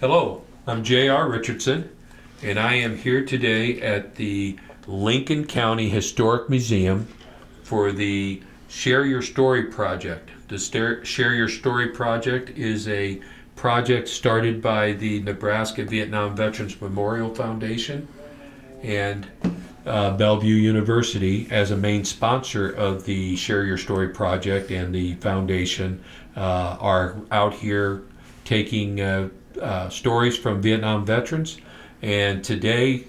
Hello, I'm J.R. Richardson, and I am here today at the Lincoln County Historic Museum for the Share Your Story project. The Share Your Story project is a project started by the Nebraska Vietnam Veterans Memorial Foundation and Bellevue University as a main sponsor of the Share Your Story project, and the foundation are out here taking stories from Vietnam veterans. And today,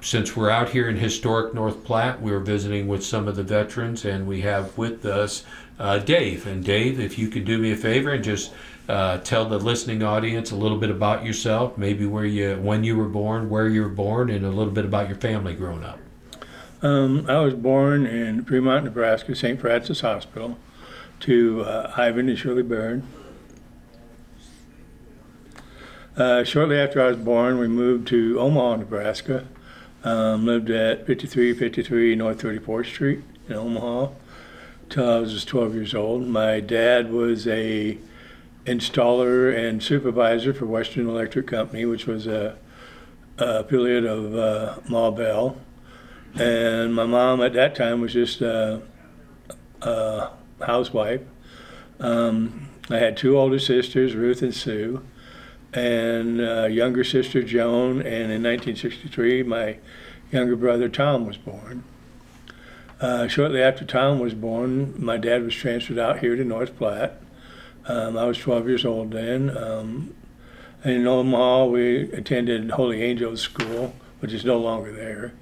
since we're out here in historic North Platte, we're visiting with some of the veterans, and we have with us Dave. And Dave, if you could do me a favor and just tell the listening audience a little bit about yourself, maybe when you were born, where you were born, and a little bit about your family growing up. I was born in Fremont, Nebraska, St. Francis Hospital, to Ivan and Shirley Beran. Shortly after I was born, we moved to Omaha, Nebraska. Lived at 5353 North 34th Street in Omaha till I was 12 years old. My dad was a installer and supervisor for Western Electric Company, which was a affiliate of Ma Bell. And my mom at that time was just a housewife. I had two older sisters, Ruth and Sue, and a younger sister, Joan, and in 1963, my younger brother, Tom, was born. Shortly after Tom was born, my dad was transferred out here to North Platte. I was 12 years old then. In Omaha, we attended Holy Angels School, which is no longer there.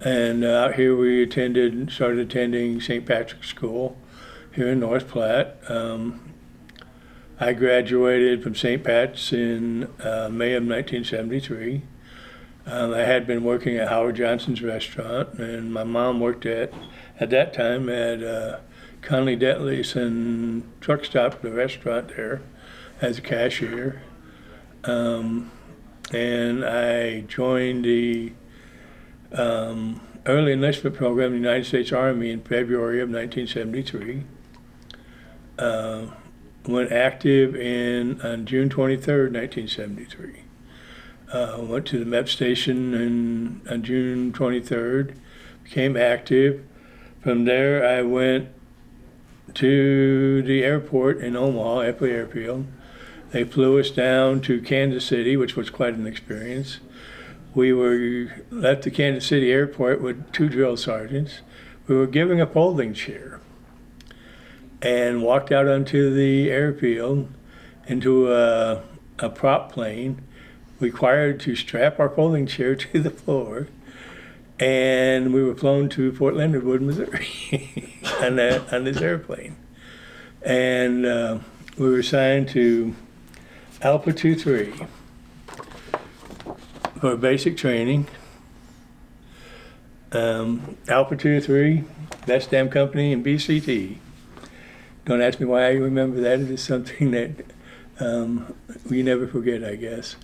And out here we started attending St. Patrick's School here in North Platte. I graduated from St. Pat's in May of 1973. I had been working at Howard Johnson's restaurant, and my mom worked at that time at Conley Detley's and truck stop, the restaurant there, as a cashier. And I joined the early enlistment program in the United States Army in February of 1973. Went active on June 23rd, 1973. Went to the MEP station on June 23rd, became active. From there, I went to the airport in Omaha, Epley Airfield. They flew us down to Kansas City, which was quite an experience. We left the Kansas City airport with two drill sergeants. We were given a folding chair and walked out onto the airfield into a prop plane, required to strap our folding chair to the floor, and we were flown to Fort Leonard Wood, Missouri on this airplane. And we were assigned to Alpha 23 for basic training. Alpha 23, best damn company in BCT. Don't ask me why I remember that. It is something that we never forget, I guess.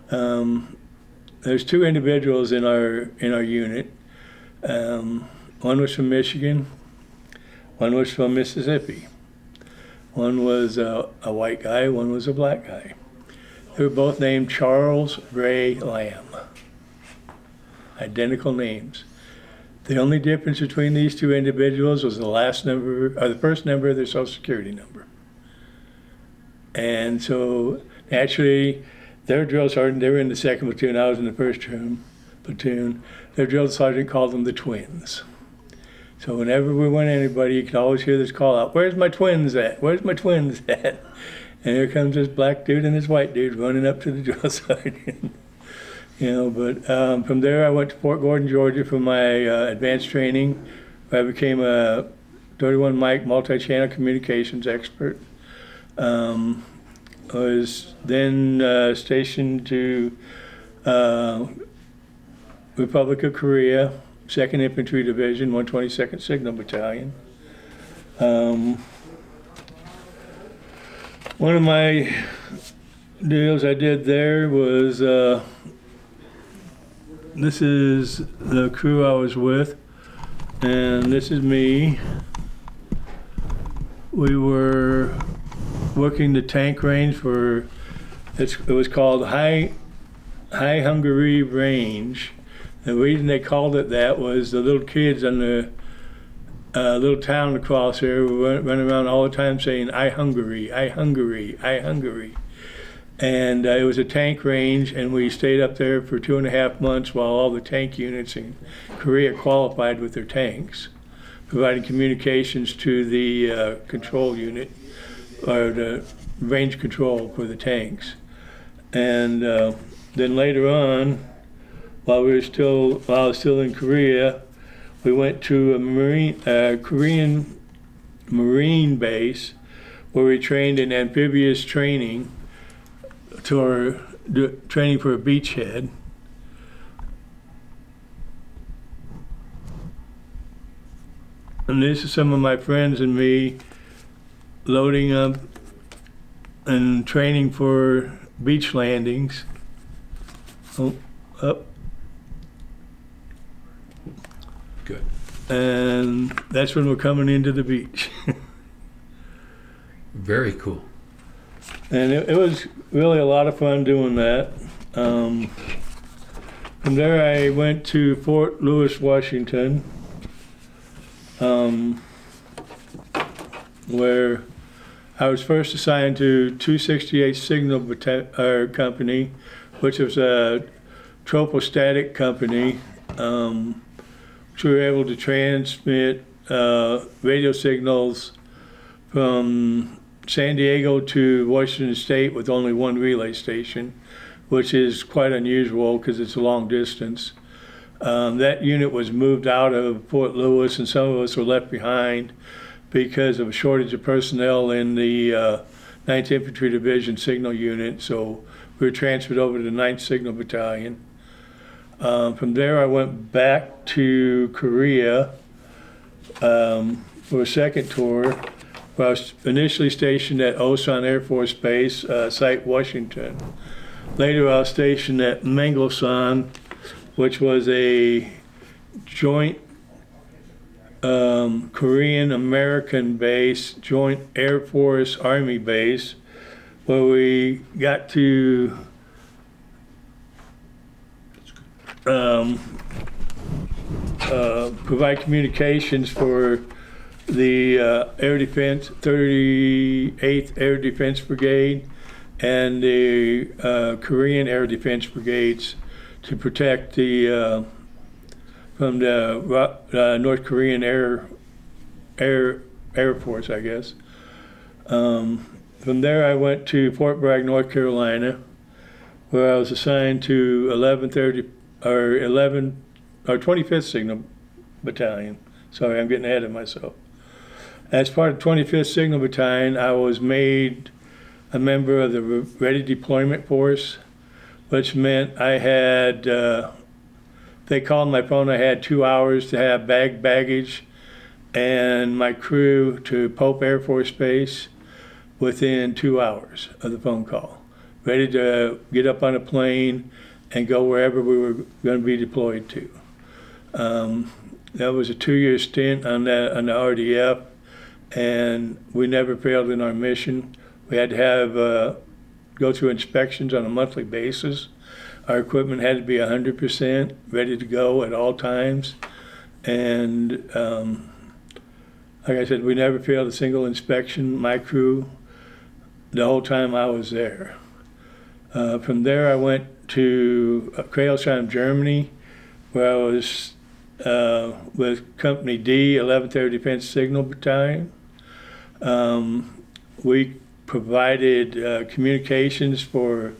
There's two individuals in our unit. One was from Michigan. One was from Mississippi. One was a white guy. One was a black guy. They were both named Charles Ray Lamb. Identical names. The only difference between these two individuals was the first number of their Social Security number. And so, naturally, their drill sergeant, they were in the second platoon, I was in the first platoon. Their drill sergeant called them the twins. So whenever we went anybody, you could always hear this call out, "Where's my twins at? Where's my twins at?" And here comes this black dude and this white dude running up to the drill sergeant. But from there I went to Fort Gordon, Georgia for my advanced training, where I became a 31 mic multi-channel communications expert. I was then stationed to Republic of Korea, 2nd Infantry Division, 122nd Signal Battalion. One of my deals I did there was this is the crew I was with, and this is me. We were working the tank range for It was called High Hungary Range. The reason they called it that was the little kids in the little town across there were running around all the time saying, "I Hungary, I Hungary, I Hungary." And it was a tank range, and we stayed up there for 2.5 months while all the tank units in Korea qualified with their tanks, providing communications to the control unit, or the range control for the tanks. And then later on, while I was still in Korea, we went to a Korean Marine base where we trained in amphibious training training for a beachhead. And this is some of my friends and me loading up and training for beach landings. Oh, up. Good. And that's when we're coming into the beach. Very cool. And it was really a lot of fun doing that. From there I went to Fort Lewis, Washington, where I was first assigned to 268 Signal Company, which was a tropostatic company, which we were able to transmit radio signals from San Diego to Washington State with only one relay station, which is quite unusual because it's a long distance. That unit was moved out of Fort Lewis, and some of us were left behind because of a shortage of personnel in the 9th Infantry Division Signal Unit, so we were transferred over to the 9th Signal Battalion. From there I went back to Korea for a second tour, where I was initially stationed at Osan Air Force Base, Site Washington. Later I was stationed at Mangelsan, which was a joint Korean-American base, joint Air Force Army base, where we got to provide communications for the Air Defense, 38th Air Defense Brigade, and the Korean Air Defense Brigades to protect the from the North Korean Air Force, I guess. From there, I went to Fort Bragg, North Carolina, where I was assigned to 25th Signal Battalion. Sorry, I'm getting ahead of myself. As part of 25th Signal Battalion, I was made a member of the Ready Deployment Force, which meant I had, they called my phone, I had 2 hours to have baggage and my crew to Pope Air Force Base within 2 hours of the phone call, ready to get up on a plane and go wherever we were going to be deployed to. That was a 2-year stint on the RDF, and we never failed in our mission. We had to have go through inspections on a monthly basis. Our equipment had to be 100% ready to go at all times, and like I said, we never failed a single inspection, my crew, the whole time I was there. From there I went to Crailsheim, Germany, where I was with Company D, 11th Air Defense Signal Battalion. We provided communications for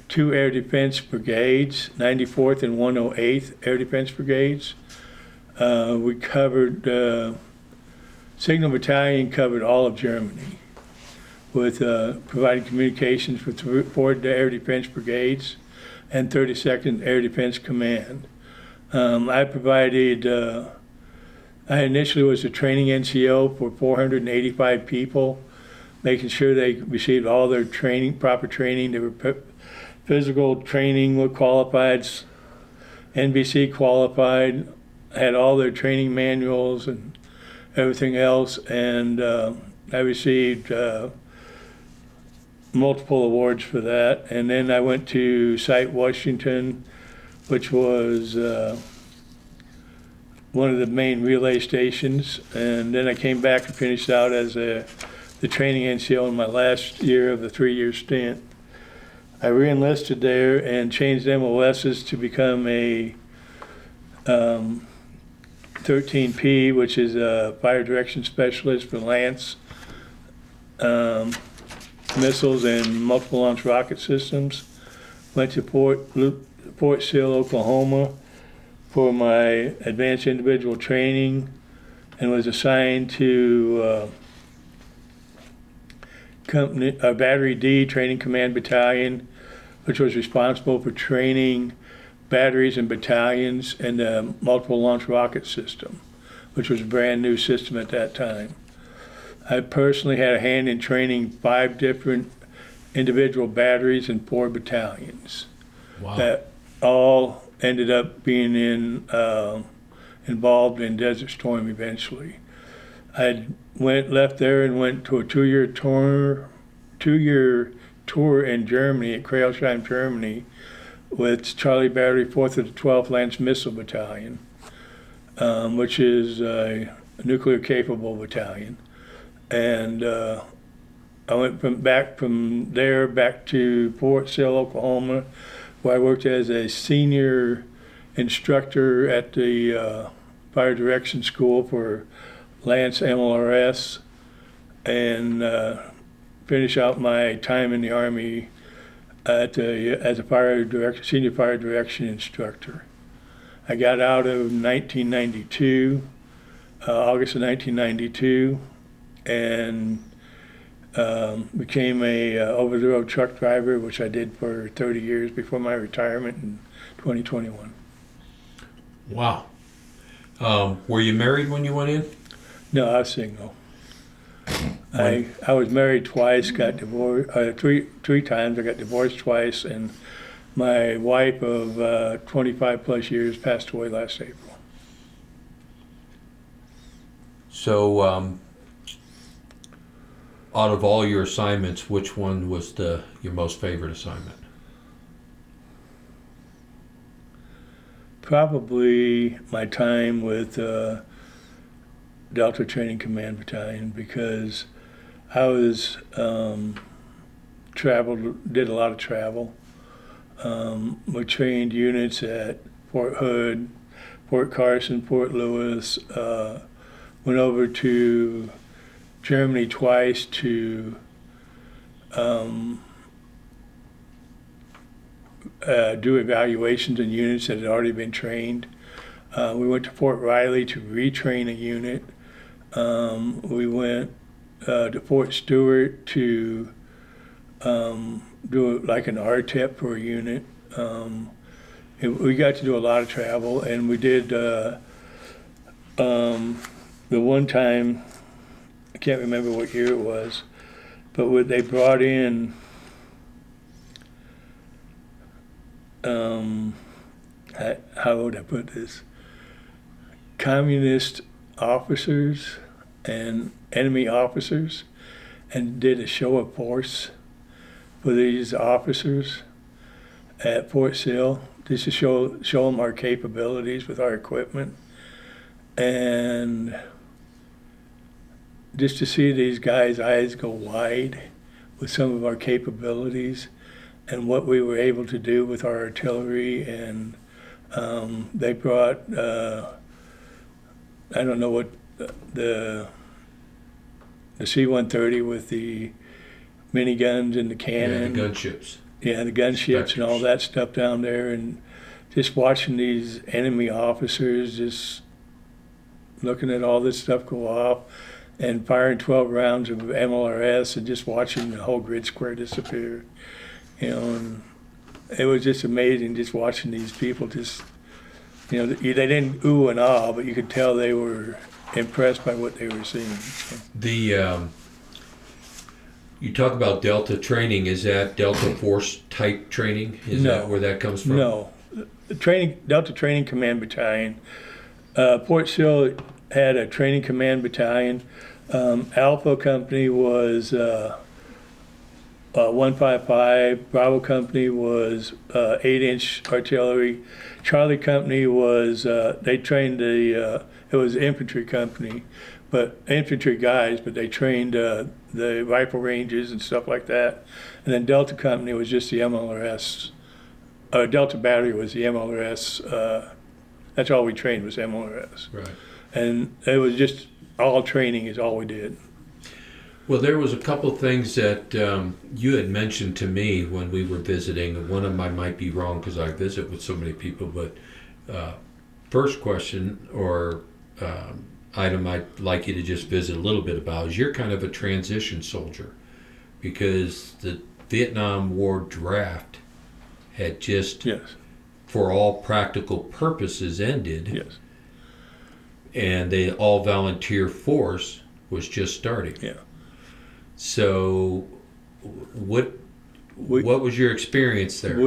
2 Air Defense Brigades, 94th and 108th Air Defense Brigades. We covered, Signal Battalion covered all of Germany with providing communications with 4 Air Defense Brigades and 32nd Air Defense Command. I provided, I initially was a training NCO for 485 people, making sure they received all their training, proper training. They were physical training, were qualified, NBC qualified, had all their training manuals and everything else, and I received multiple awards for that. And then I went to Site Washington, which was one of the main relay stations. And then I came back and finished out as the training NCO in my last year of the 3-year stint. I re-enlisted there and changed MOSs to become a 13P, which is a fire direction specialist for Lance missiles and multiple launch rocket systems. Went to Fort Sill, Oklahoma for my advanced individual training and was assigned to Battery D Training Command Battalion, which was responsible for training batteries and battalions and the multiple launch rocket system, which was a brand new system at that time. I personally had a hand in training 5 different individual batteries and 4 battalions. Wow. That all ended up being involved in Desert Storm eventually. I left there and went to a 2-year tour in Germany, at Kreilsheim, Germany, with Charlie Battery 4th of the 12th Lance Missile Battalion, which is a nuclear capable battalion. And I went back from there back to Fort Sill, Oklahoma, where I worked as a senior instructor at the Fire Direction School for Lance MLRS, and finish out my time in the Army as a senior fire direction instructor. I got out of 1992, August of 1992, and became a over-the-road truck driver, which I did for 30 years before my retirement in 2021. Wow. Were you married when you went in? No, I was single. I was married twice, got divorced three times. I got divorced twice, and my wife of 25 plus years passed away last April. So, out of all your assignments, which one was your most favorite assignment? Probably my time with Delta Training Command Battalion, because I was did a lot of travel. We trained units at Fort Hood, Fort Carson, Fort Lewis, went over to Germany twice to do evaluations in units that had already been trained. We went to Fort Riley to retrain a unit. We went to Fort Stewart to do like an RTEP for a unit. We got to do a lot of travel, and we did the one time, I can't remember what year it was, but they brought in how would I put this? Communist officers and enemy officers, and did a show of force for these officers at Fort Sill, just to show them our capabilities with our equipment, and just to see these guys' eyes go wide with some of our capabilities and what we were able to do with our artillery. And they brought, I don't know what, the C-130 with the miniguns and the cannon. Yeah, the gunships. Yeah, the gunships and all that stuff down there. And just watching these enemy officers just looking at all this stuff go off and firing 12 rounds of MLRS and just watching the whole grid square disappear. You know, and it was just amazing just watching these people just, you know, they didn't ooh and ah, but you could tell they were impressed by what they were seeing. So. You talk about Delta training. Is that Delta Force type training? Is that where that comes from? No. Delta Training Command Battalion. Fort Sill had a training command battalion. Alpha Company was 155. Bravo Company was 8-inch artillery. Charlie Company was, they trained it was an infantry company, but infantry guys, but they trained the rifle ranges and stuff like that. And then Delta Company was just the MLRS. Delta Battery was the MLRS. That's all we trained was MLRS. Right. And it was just all training is all we did. Well, there was a couple of things that you had mentioned to me when we were visiting. One of them I might be wrong because I visit with so many people, but first question or item I'd like you to just visit a little bit about is you're kind of a transition soldier because the Vietnam War draft had just, Yes. for all practical purposes, ended. Yes. And the all-volunteer force was just starting. Yeah. So, what was your experience there?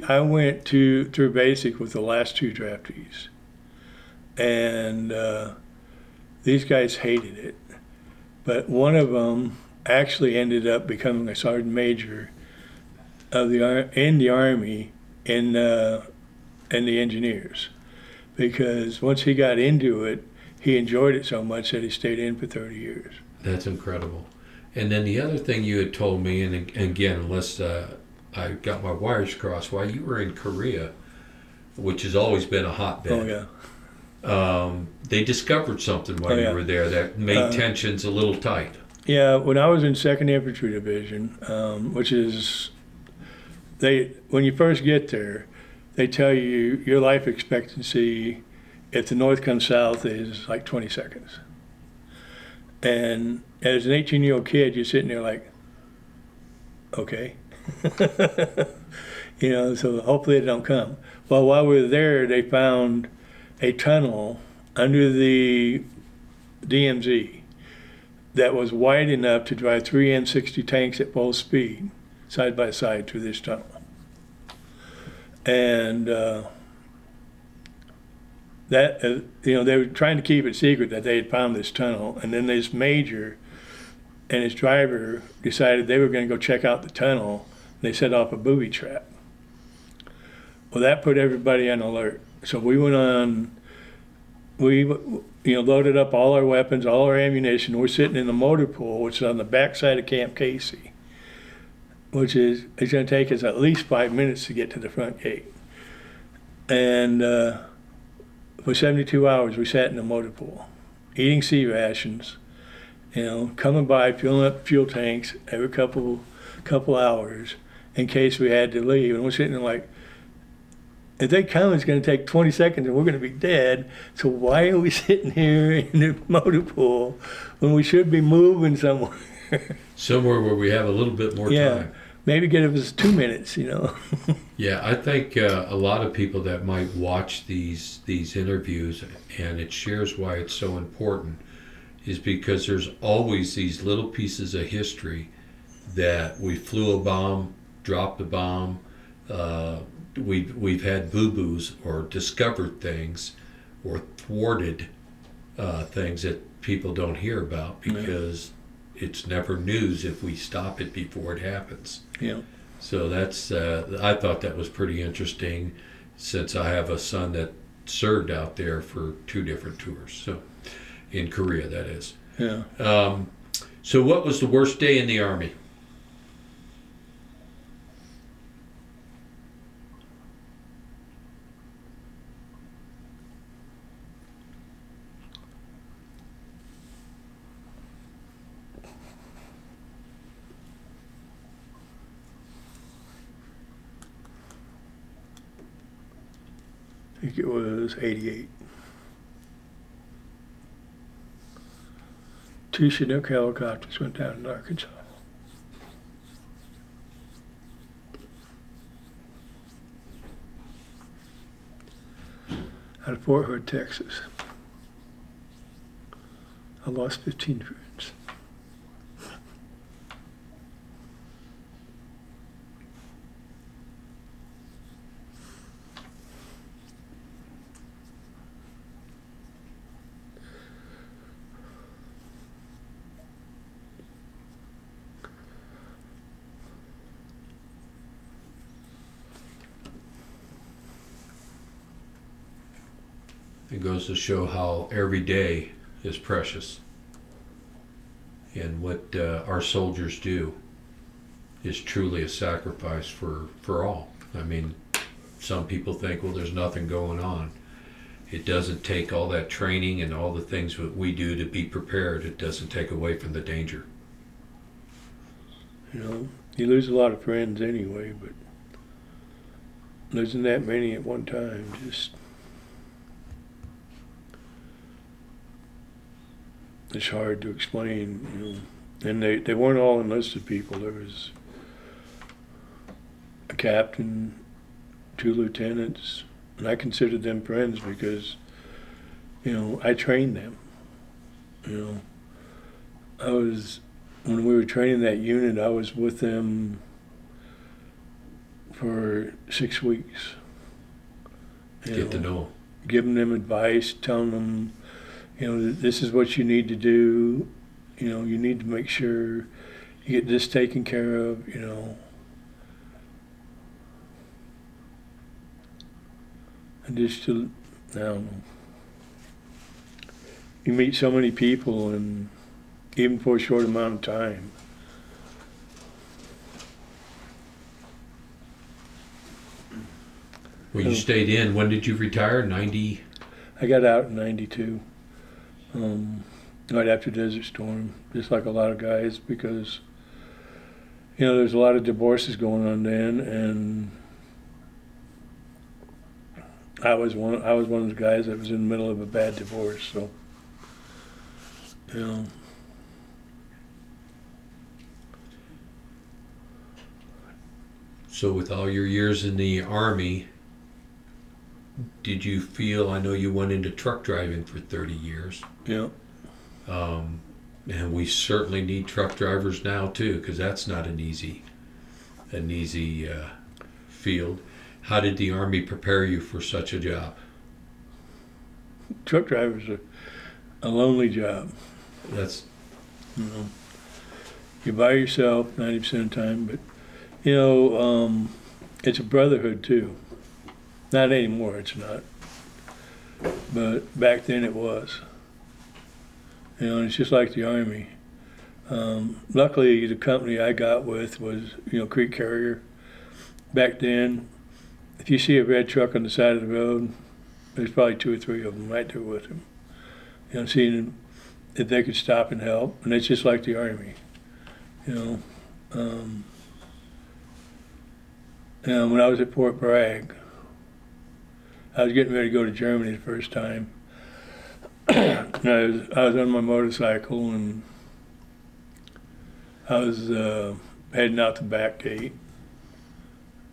I went through basic with the last two draftees, and these guys hated it. But one of them actually ended up becoming a sergeant major in the Army in the engineers, because once he got into it, he enjoyed it so much that he stayed in for 30 years. That's incredible. And then the other thing you had told me, and again, unless I got my wires crossed, while you were in Korea, which has always been a hotbed. Oh, yeah. They discovered something while you were there that made tensions a little tight. Yeah, when I was in 2nd Infantry Division, which is, when you first get there, they tell you your life expectancy, if the North comes south, is like 20 seconds. And as an 18-year-old kid, you're sitting there like, okay. So hopefully they don't come. Well, while we were there, they found a tunnel under the DMZ that was wide enough to drive 3 M60 tanks at full speed, side by side, through this tunnel. And they were trying to keep it secret that they had found this tunnel. And then this major and his driver decided they were going to go check out the tunnel. And they set off a booby trap. Well, that put everybody on alert. So we went on. We loaded up all our weapons, all our ammunition. We're sitting in the motor pool, which is on the backside of Camp Casey, which is it's going to take us at least 5 minutes to get to the front gate. And for 72 hours, we sat in the motor pool, eating sea rations, coming by, filling up fuel tanks every couple hours in case we had to leave. And we're sitting there like, if they come, it's going to take 20 seconds and we're going to be dead. So why are we sitting here in the motor pool when we should be moving somewhere? Somewhere where we have a little bit more time. Maybe give us 2 minutes, Yeah, I think a lot of people that might watch these interviews, and it shares why it's so important, is because there's always these little pieces of history that we flew a bomb, dropped a bomb, we've had boo-boos or discovered things or thwarted things that people don't hear about because it's never news if we stop it before it happens. Yeah. So that's I thought that was pretty interesting since I have a son that served out there for 2 different tours. So in Korea, that is. Yeah. So what was the worst day in the Army? I think it was 88. 2 Chinook helicopters went down in Arkansas. Out of Fort Hood, Texas. I lost 15 friends. It goes to show how every day is precious. And what our soldiers do is truly a sacrifice for all. I mean, some people think, well, there's nothing going on. It doesn't take all that training and all the things that we do to be prepared. It doesn't take away from the danger. You know, you lose a lot of friends anyway, but losing that many at one time, just, it's hard to explain, you know. And they weren't all enlisted people. There was a captain, 2 lieutenants, and I considered them friends because, you know, I trained them. You know, when we were training that unit, I was with them for 6 weeks. Get to know. Giving them advice, telling them, you know, this is what you need to do. You know, you need to make sure you get this taken care of, you know. And just to, I don't know. You meet so many people, and even for a short amount of time. Well, you stayed in. When did you retire? 90? I got out in 92, right after Desert Storm, just like a lot of guys, because, you know, there's a lot of divorces going on then, and I was one of the guys that was in the middle of a bad divorce, so, you know. So with all your years in the Army, did you feel, I know you went into truck driving for 30 years, Yeah. and we certainly need truck drivers now too, because that's not an easy field. How did the Army prepare you for such a job? Truck drivers are a lonely job. That's, You know, you're by yourself 90% of the time, but, you know, it's a brotherhood too. Not anymore, it's not. But back then it was. You know, and it's just like the Army. Luckily, the company I got with was, you know, Creek Carrier. Back then, if you see a red truck on the side of the road, there's probably 2 or 3 of them right there with him. You know, seeing if they could stop and help. And it's just like the Army. You know, when I was at Fort Bragg, I was getting ready to go to Germany the first time. And I was on my motorcycle, and I was heading out the back gate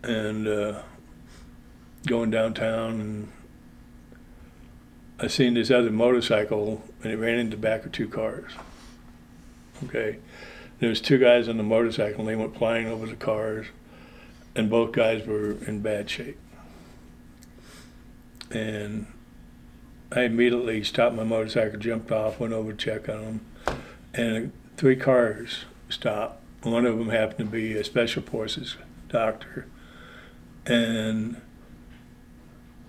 and going downtown, and I seen this other motorcycle, and it ran into the back of 2 cars. Okay, there was 2 guys on the motorcycle, and they went flying over the cars, and both guys were in bad shape. And I immediately stopped my motorcycle, jumped off, went over to check on them, and 3 cars stopped. One of them happened to be a special forces doctor, and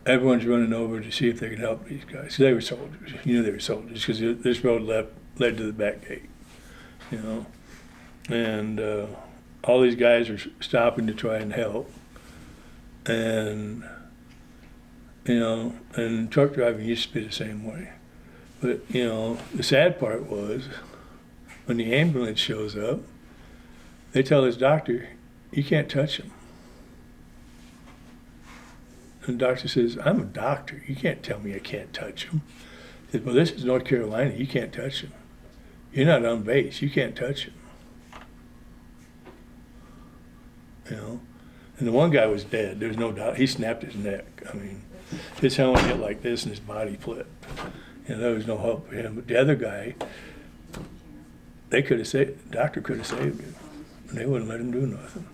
everyone's running over to see if they can help these guys. They were soldiers. You knew they were soldiers because this road led to the back gate, you know. And all these guys are stopping to try and help, and you know, and truck driving used to be the same way. But, you know, the sad part was when the ambulance shows up, they tell this doctor, you can't touch him. And the doctor says, I'm a doctor. You can't tell me I can't touch him. He said, well, this is North Carolina. You can't touch him. You're not on base. You can't touch him. You know? And the one guy was dead. There was no doubt. He snapped his neck. I mean, his helmet hit like this and his body flipped. You know, there was no hope for him. But the other guy, the doctor could have saved him. And they wouldn't let him do nothing.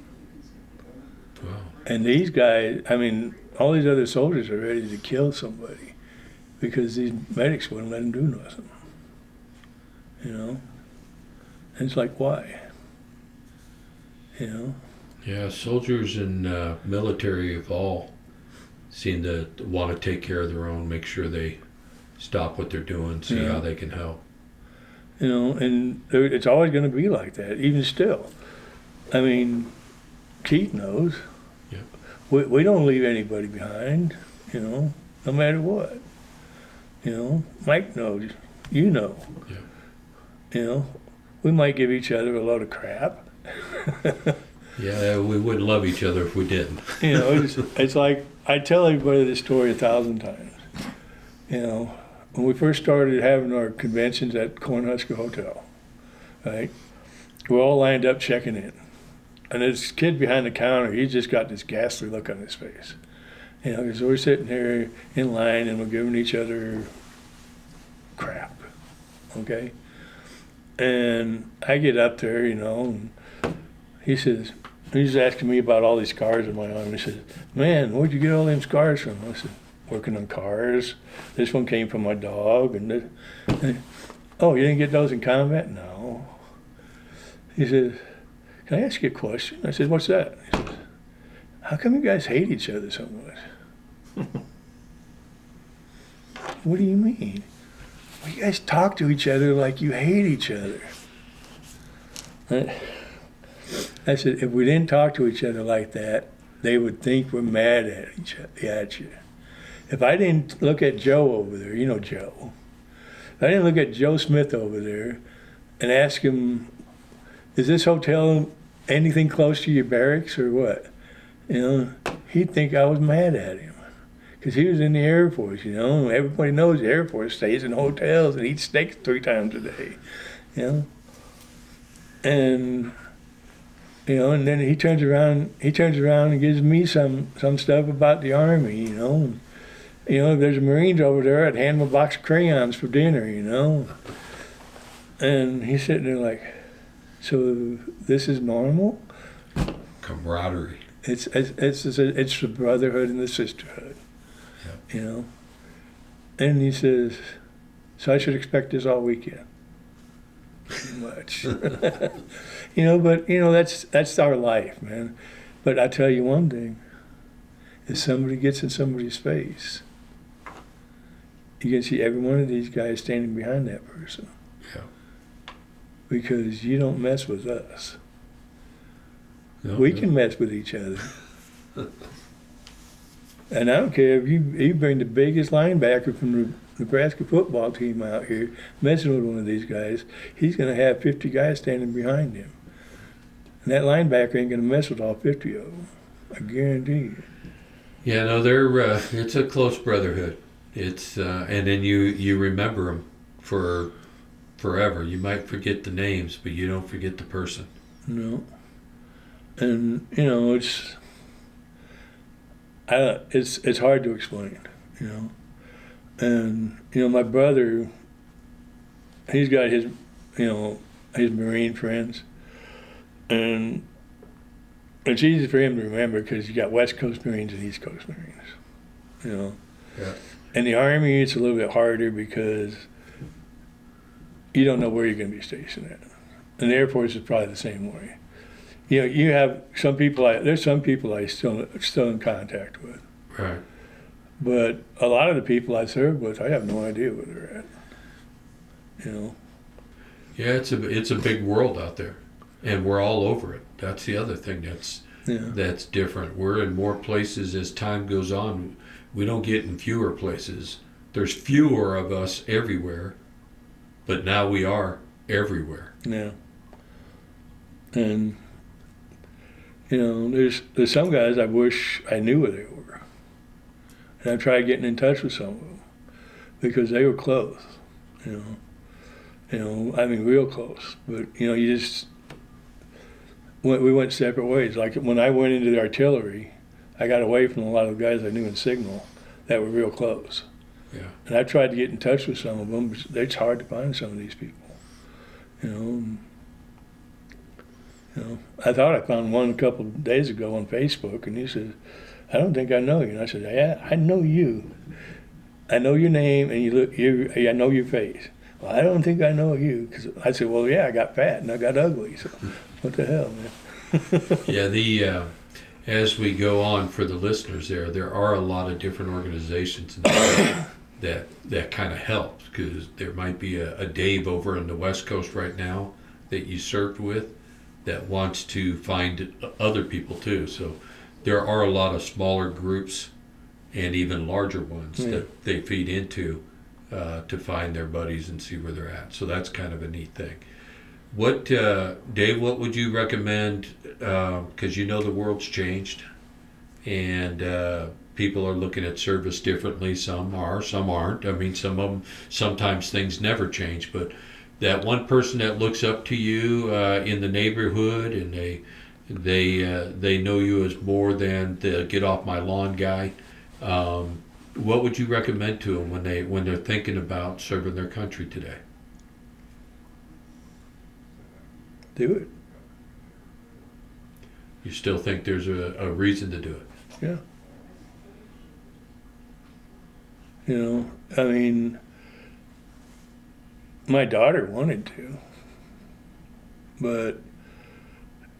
wow. And these guys, I mean, all these other soldiers are ready to kill somebody because these medics wouldn't let them do nothing. You know? And it's like, why? You know? Yeah, soldiers and military have all seem to want to take care of their own, make sure they stop what they're doing, see Yeah. how they can help. You know, and it's always going to be like that, even still. I mean, Keith knows. Yeah. We don't leave anybody behind, you know, no matter what. You know, Mike knows, you know. Yeah. You know, we might give each other a load of crap. Yeah, we wouldn't love each other if we didn't. You know, it's like, I tell everybody this story 1,000 times. You know, when we first started having our conventions at Cornhusker Hotel, right, we're all lined up checking in. And this kid behind the counter, he's just got this ghastly look on his face. You know, because we're sitting here in line and we're giving each other crap, okay? And I get up there, you know, and he says, he's asking me about all these scars on my arm. He says, man, where'd you get all them scars from? I said, working on cars. This one came from my dog. And oh, you didn't get those in combat? No. He says, can I ask you a question? I said, what's that? He says, how come you guys hate each other so much? What do you mean? Well, you guys talk to each other like you hate each other. I said, if we didn't talk to each other like that, they would think we're mad at you. If I didn't look at Joe over there, you know Joe. If I didn't look at Joe Smith over there and ask him, is this hotel anything close to your barracks or what? You know, he'd think I was mad at him. Because he was in the Air Force, you know. Everybody knows the Air Force stays in hotels and eats steaks 3 times a day, you know. And, you know, and then he turns around and gives me some stuff about the Army, you know. And, you know, if there's a Marines over there, I'd hand him a box of crayons for dinner, you know. And he's sitting there like, so this is normal? Camaraderie. It's the brotherhood and the sisterhood, Yep. you know. And he says, so I should expect this all weekend. Pretty much. You know, but, you know, that's our life, man. But I tell you one thing, if somebody gets in somebody's face, you can see every one of these guys standing behind that person. Yeah. Because you don't mess with us. No, We no. can mess with each other. And I don't care if you bring the biggest linebacker from the Nebraska football team out here messing with one of these guys, he's going to have 50 guys standing behind him. And that linebacker ain't going to mess with all 50 of them. I guarantee you. Yeah, no, they're it's a close brotherhood. It's and then you remember them for forever. You might forget the names, but you don't forget the person. No. And, you know, it's hard to explain, you know. And, you know, my brother, he's got his, you know, his Marine friends. And it's easy for him to remember because you got West Coast Marines and East Coast Marines, you know. Yeah. In the Army, it's a little bit harder because you don't know where you're going to be stationed at. And the Air Force is probably the same way. You know, you have some people, there's some people I still in contact with. Right. But a lot of the people I served with, I have no idea where they're at. You know. Yeah, it's a big world out there, and we're all over it. That's the other thing that's different. We're in more places as time goes on. We don't get in fewer places. There's fewer of us everywhere, but now we are everywhere. Yeah. And you know, there's some guys I wish I knew where they were. And I tried getting in touch with some of them because they were close, you know, I mean real close. But you know, we went separate ways. Like when I went into the artillery, I got away from a lot of the guys I knew in Signal that were real close. Yeah. And I tried to get in touch with some of them, but it's hard to find some of these people, you know. You know, I thought I found one a couple of days ago on Facebook, and he said, I don't think I know you. And I said, yeah, I know you. I know your name, and I know your face. Well, I don't think I know you. Cause I said, well, yeah, I got fat and I got ugly, so what the hell, man? Yeah, as we go on for the listeners there are a lot of different organizations now that kind of helps, because there might be a Dave over on the West Coast right now that you served with that wants to find other people too. So there are a lot of smaller groups and even larger ones that they feed into to find their buddies and see where they're at. So that's kind of a neat thing. What, Dave, what would you recommend? Because you know the world's changed, and people are looking at service differently. Some are, some aren't. I mean, some of them, sometimes things never change, but that one person that looks up to you in the neighborhood, and they know you as more than the get off my lawn guy. What would you recommend to them when they're thinking about serving their country today? Do it. You still think there's a reason to do it? Yeah. You know, I mean, my daughter wanted to, but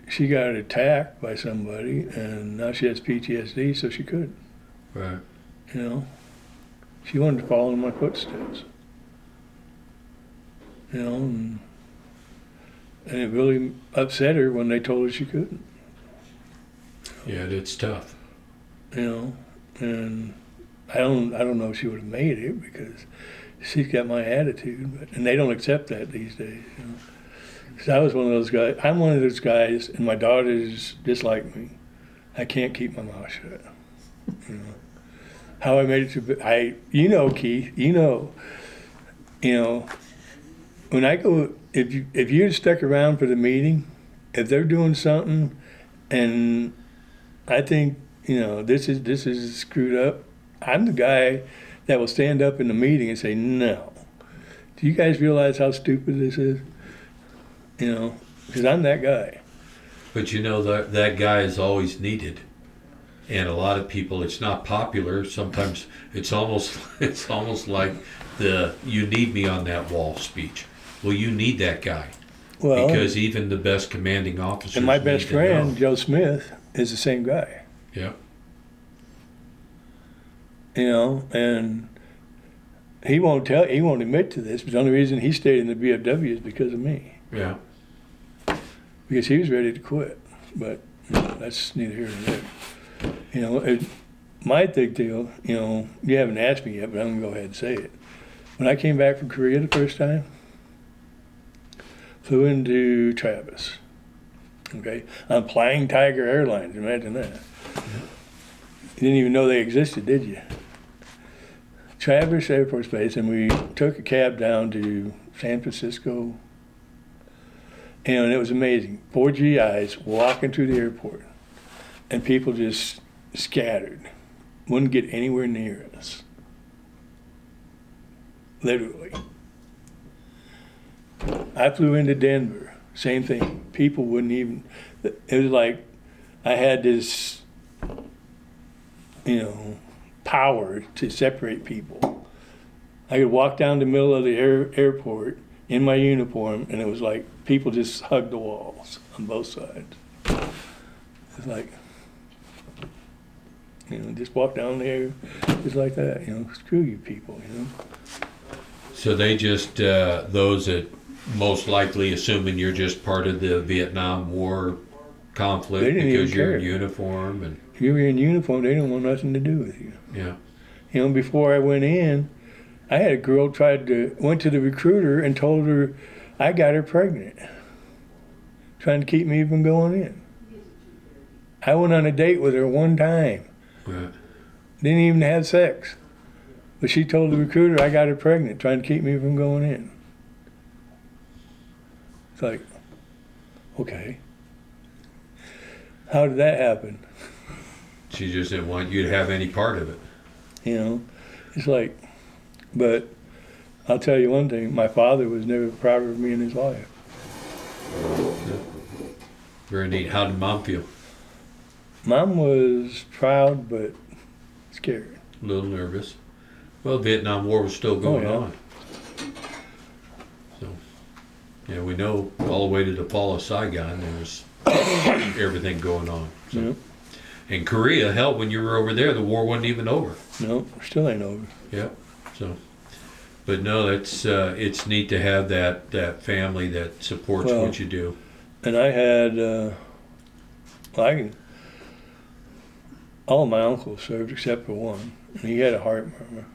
she got attacked by somebody, and now she has PTSD, so she couldn't. Right. You know, she wanted to follow in my footsteps. You know, and it really upset her when they told her she couldn't. Yeah, it's tough. You know, and I don't know if she would have made it, because she's got my attitude, and they don't accept that these days. You know, 'cause I was one of those guys. I'm one of those guys, and my daughter's just like me. I can't keep my mouth shut. You know, how I made it to you know, Keith, you know, when I go, if you stuck around for the meeting, if they're doing something, and I think, you know, this is screwed up, I'm the guy that will stand up in the meeting and say, no. Do you guys realize how stupid this is? You know, because I'm that guy. But you know, that guy is always needed. And a lot of people, it's not popular. Sometimes it's almost like the "you need me on that wall" speech. Well, you need that guy. Well, because even the best commanding officers. And my best friend, Joe Smith, is the same guy. Yeah. You know, and he won't admit to this, but the only reason he stayed in the BFW is because of me. Yeah. Because he was ready to quit, but you know, that's neither here nor there. You know, my big deal, you know, you haven't asked me yet, but I'm gonna go ahead and say it. When I came back from Korea the first time, flew into Travis. Okay, I'm flying Tiger Airlines. Imagine that. You didn't even know they existed, did you? Travis Air Force Base, and we took a cab down to San Francisco, and it was amazing. 4 GIs walking through the airport, and people just scattered, wouldn't get anywhere near us. Literally. I flew into Denver, same thing. People wouldn't even, it was like I had this, you know, power to separate people. I could walk down the middle of the airport in my uniform, and it was like people just hugged the walls on both sides. It's like, you know, just walk down there just like that, you know, screw you people, you know. So they just, those that most likely assuming you're just part of the Vietnam War conflict because you're in uniform. And you were in uniform, they didn't want nothing to do with you. Yeah. You know, before I went in, I had a girl went to the recruiter and told her I got her pregnant, trying to keep me from going in. I went on a date with her one time. Right. Didn't even have sex. But she told the recruiter I got her pregnant, trying to keep me from going in. It's like, okay. How did that happen? She just didn't want you to have any part of it. You know, it's like, but I'll tell you one thing, my father was never prouder of me in his life. Very neat. How did Mom feel? Mom was proud, but scared. A little nervous. Well, Vietnam War was still going on. So, yeah, we know all the way to the fall of Saigon, there was everything going on. So. Yep. In Korea, hell, when you were over there, the war wasn't even over. No, still ain't over. Yeah. So, but no, that's it's neat to have that family that supports Well, what you do. And I had, all my uncles served except for one, and he had a heart murmur.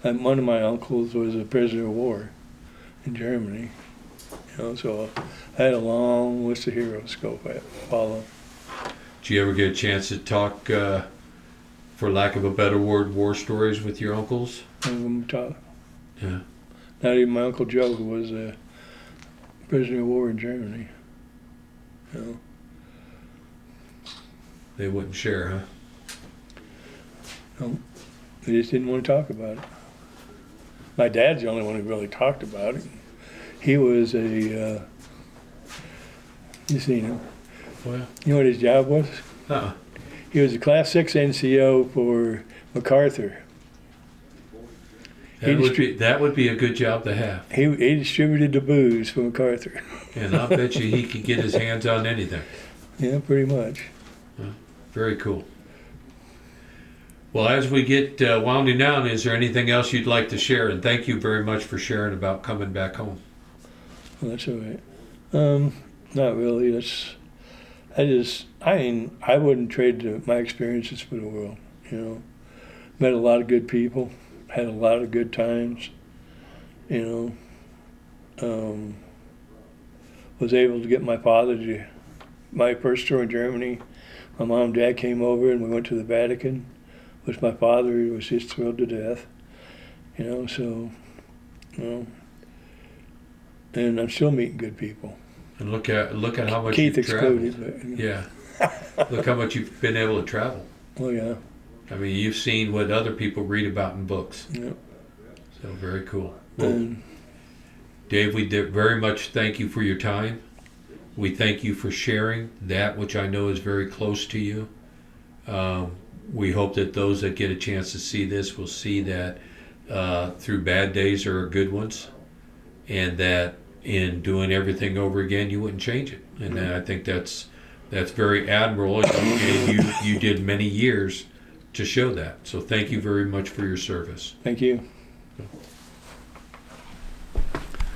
And one of my uncles was a prisoner of war in Germany, so I had a long list of heroes to follow. Did you ever get a chance to talk, for lack of a better word, war stories with your uncles? Yeah. Not even my Uncle Joe, who was a prisoner of war in Germany. They wouldn't share, huh? No, they just didn't want to talk about it. My dad's the only one who really talked about it. He was you seen him. Well, You know what his job was? uh-uh. He was a Class 6 NCO for MacArthur. That would be a good job to have. He distributed the booze for MacArthur. And I'll bet you he could get his hands on anything. Yeah, pretty much. Very cool. Well, as we get winding down, is there anything else you'd like to share? And thank you very much for sharing about coming back home. Well, that's all right. Not really. I wouldn't trade my experiences for the world. Met a lot of good people, had a lot of good times. Was able to get my father to my first tour in Germany. My mom and dad came over and we went to the Vatican, which my father was just thrilled to death. And I'm still meeting good people. And look at how much Keith you've traveled. excluded. Yeah. Look how much you've been able to travel. Oh yeah. I mean, you've seen what other people read about in books. Yeah. So very cool. Well, Dave, we very much thank you for your time. We thank you for sharing that which I know is very close to you. We hope that those that get a chance to see this will see that through bad days there are good ones, and that in doing everything over again, you wouldn't change it. And I think that's very admirable, and you did many years to show that. So thank you very much for your service. Thank you.